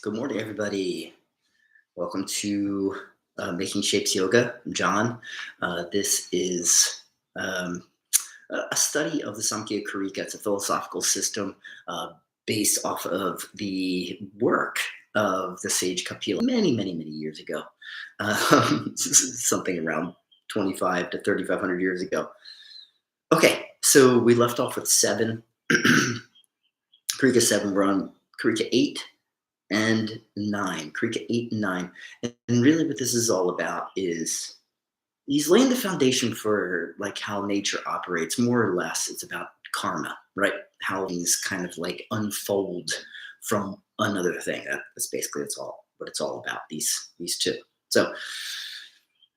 Good morning, everybody. Welcome to Making Shapes Yoga. I'm John. This is a study of the Samkhya Karika. It's a philosophical system based off of the work of the sage Kapila many years ago. Something around 25 to 3,500 years ago. Okay, so we left off with 7. Karika 7, we're on Karika 8 and 9, Karika 8 and 9. And really what this is all about is he's laying the foundation for like how nature operates. More or less, it's about karma, right? How things kind of like unfold from another thing. That's all what it's all about, these two. So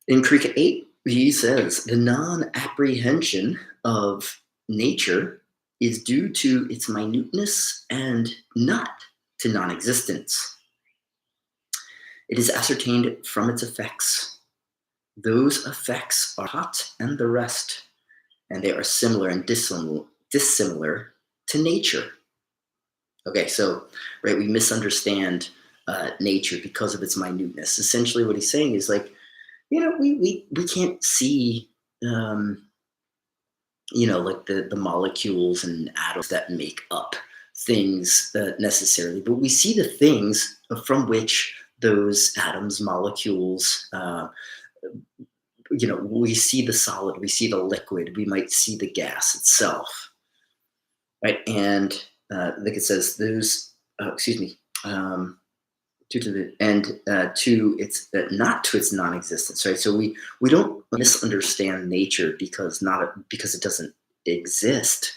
in Karika 8, he says, the non-apprehension of nature is due to its minuteness and not to non-existence. It is ascertained from its effects. Those effects are hot and the rest, and they are similar and dissimilar to nature. Okay, so right, we misunderstand nature because of its minuteness. Essentially, what he's saying is like, we can't see, like the molecules and atoms that make up things necessarily, but we see the things from which those atoms, molecules, we see the solid, we see the liquid, we might see the gas itself, right? And like it says, those, to its not to its non-existence, right? So we don't misunderstand nature because it doesn't exist.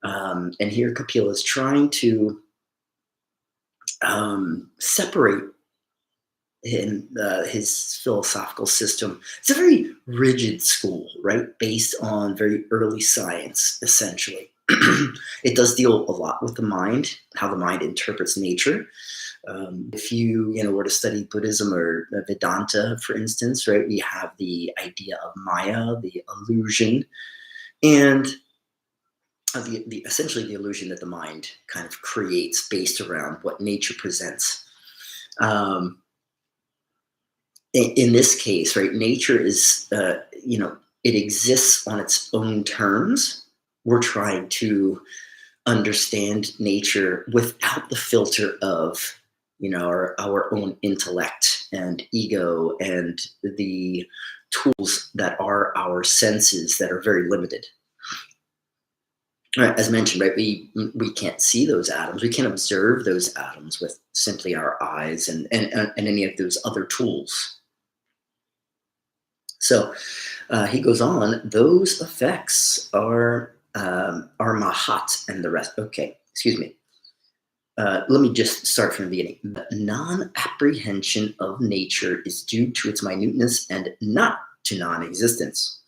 And here Kapila is trying to separate in his philosophical system. It's a very rigid school, right? Based on very early science, essentially. It does deal a lot with the mind, how the mind interprets nature. If you were to study Buddhism or Vedanta, for instance, right, we have the idea of Maya, the illusion, and essentially the illusion that the mind kind of creates based around what nature presents. In this case, right, nature is, it exists on its own terms. We're trying to understand nature without the filter of, our own intellect and ego and the tools that are our senses that are very limited. As mentioned, right, we can't see those atoms. We can't observe those atoms with simply our eyes and any of those other tools. So he goes on. Those effects are mahat and the rest. Okay, excuse me. Let me just start from the beginning. The non-apprehension of nature is due to its minuteness and not to non-existence.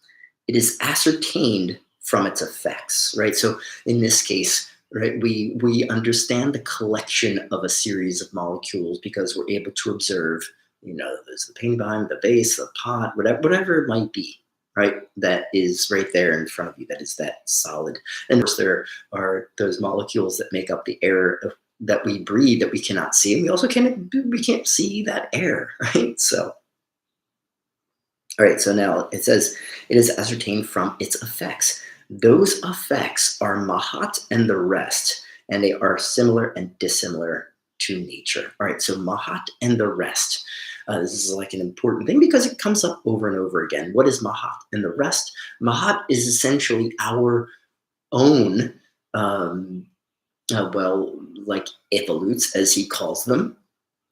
It is ascertained from its effects, right? So in this case, right, we understand the collection of a series of molecules because we're able to observe, there's the painting behind the base, the pot, whatever it might be, right? That is right there in front of you. That is that solid. And of course, there are those molecules that make up the air that we breathe that we cannot see. And we also can't see that air, right? So, all right, so now it says, it is ascertained from its effects. Those effects are mahat and the rest, and they are similar and dissimilar to nature. All right, so mahat and the rest. This is like an important thing because it comes up over and over again. What is mahat and the rest? Mahat is essentially our own, like evolutes, as he calls them,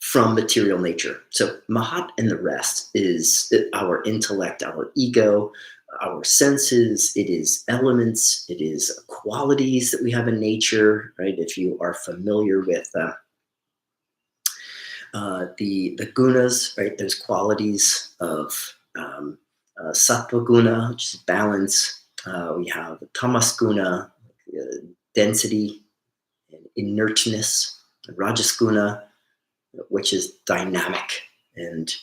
from material nature. So mahat and the rest is our intellect, our ego, our senses. It is elements. It is qualities that we have in nature, right? If you are familiar with the gunas, right? Those qualities of sattva guna, which is balance. We have tamas guna, density and inertness. Rajas guna, which is dynamic and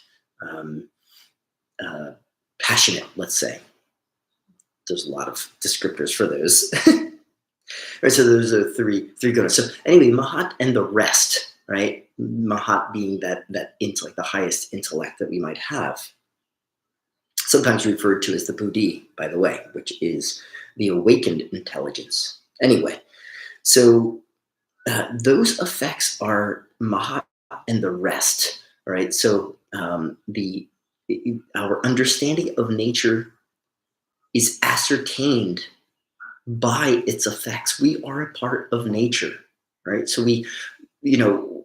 passionate, let's say. There's a lot of descriptors for those. Right, so those are three gunas. So anyway, mahat and the rest. right? Mahat being that intellect, the highest intellect that we might have, sometimes referred to as the buddhi, by the way, which is the awakened intelligence. Anyway, so those effects are mahat and the rest, right? So the our understanding of nature is ascertained by its effects. We are a part of nature, right? So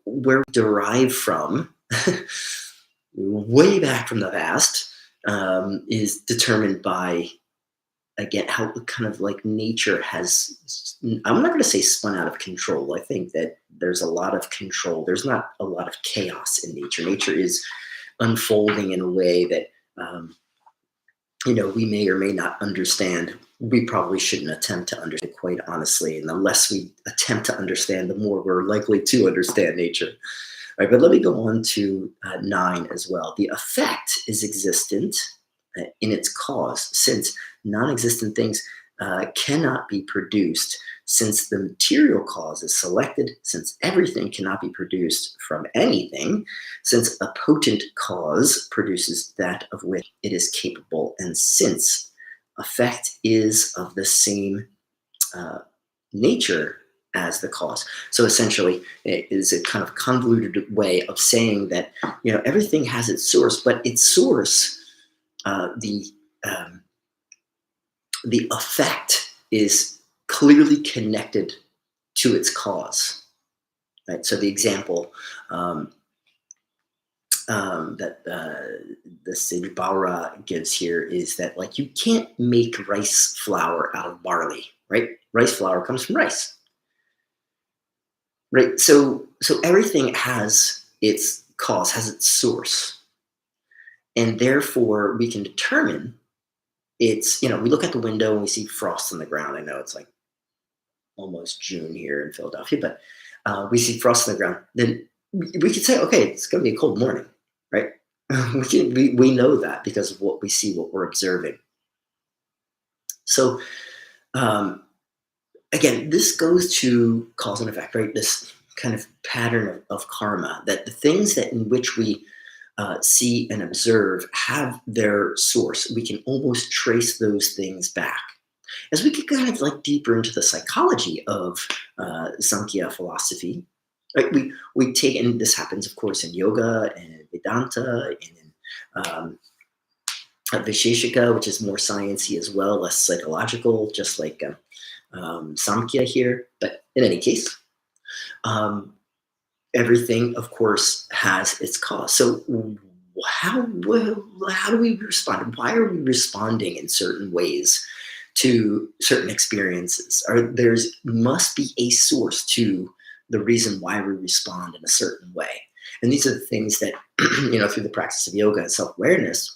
where we derive from, way back from the past, is determined by, again, how kind of like nature has, I'm not going to say spun out of control. I think that there's a lot of control. There's not a lot of chaos in nature. Nature is unfolding in a way that, we may or may not understand. We probably shouldn't attempt to understand, quite honestly. And the less we attempt to understand, the more we're likely to understand nature. All right, but let me go on to 9 as well. The effect is existent in its cause, since non-existent things cannot be produced, since the material cause is selected, since everything cannot be produced from anything, since a potent cause produces that of which it is capable, and since effect is of the same uh, nature as the cause. So essentially, it is a kind of convoluted way of saying that everything has its source, but its source, uh, the um, the effect, is clearly connected to its cause. Right. So the example that the Siddhi gives here is that, like, you can't make rice flour out of barley. Right. Rice flour comes from rice. Right. So everything has its cause, has its source, and therefore we can determine it's. We look at the window and we see frost on the ground. I know it's like almost June here in Philadelphia, but we see frost on the ground. Then we could say, okay, it's going to be a cold morning, right? We know that because of what we see, what we're observing. So um, again, this goes to cause and effect, right? This kind of pattern of karma, that the things that in which we see and observe have their source. We can almost trace those things back. As we get kind of like deeper into the psychology of Samkhya philosophy, right? We take, and this happens, of course, in yoga and in Vedanta and in Visheshika, which is more sciencey as well, less psychological, just like Samkhya here. But in any case, um, everything, of course, has its cause. So how do we respond? Why are we responding in certain ways to certain experiences? There's must be a source to the reason why we respond in a certain way. And these are the things that, through the practice of yoga and self-awareness,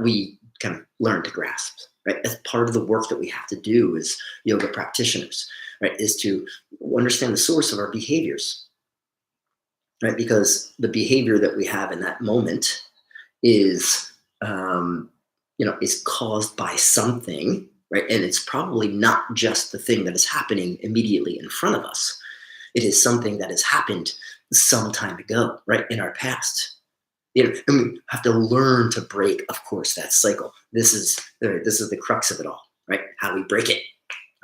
we kind of learn to grasp, right? As part of the work that we have to do as yoga practitioners, right, is to understand the source of our behaviors, right? Because the behavior that we have in that moment is, is caused by something, right? And it's probably not just the thing that is happening immediately in front of us. It is something that has happened some time ago, right, in our past. And we have to learn to break, of course, that cycle. This is the crux of it all, right? How we break it,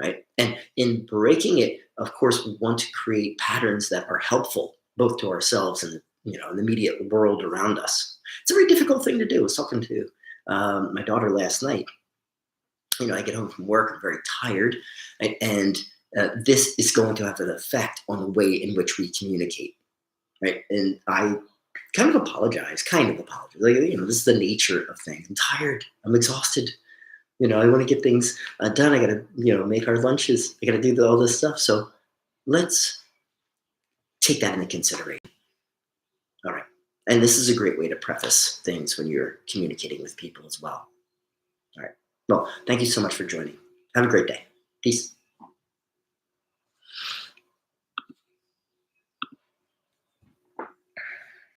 right? And in breaking it, of course, we want to create patterns that are helpful both to ourselves and in the immediate world around us. It's a very difficult thing to do. I was talking to my daughter last night. I get home from work, I'm very tired, right? And this is going to have an effect on the way in which we communicate, right? And I kind of apologize. Like, this is the nature of things. I'm tired. I'm exhausted. I want to get things done. I got to, make our lunches. I got to do all this stuff. So let's take that into consideration. All right. And this is a great way to preface things when you're communicating with people as well. All right. Well, thank you so much for joining. Have a great day. Peace.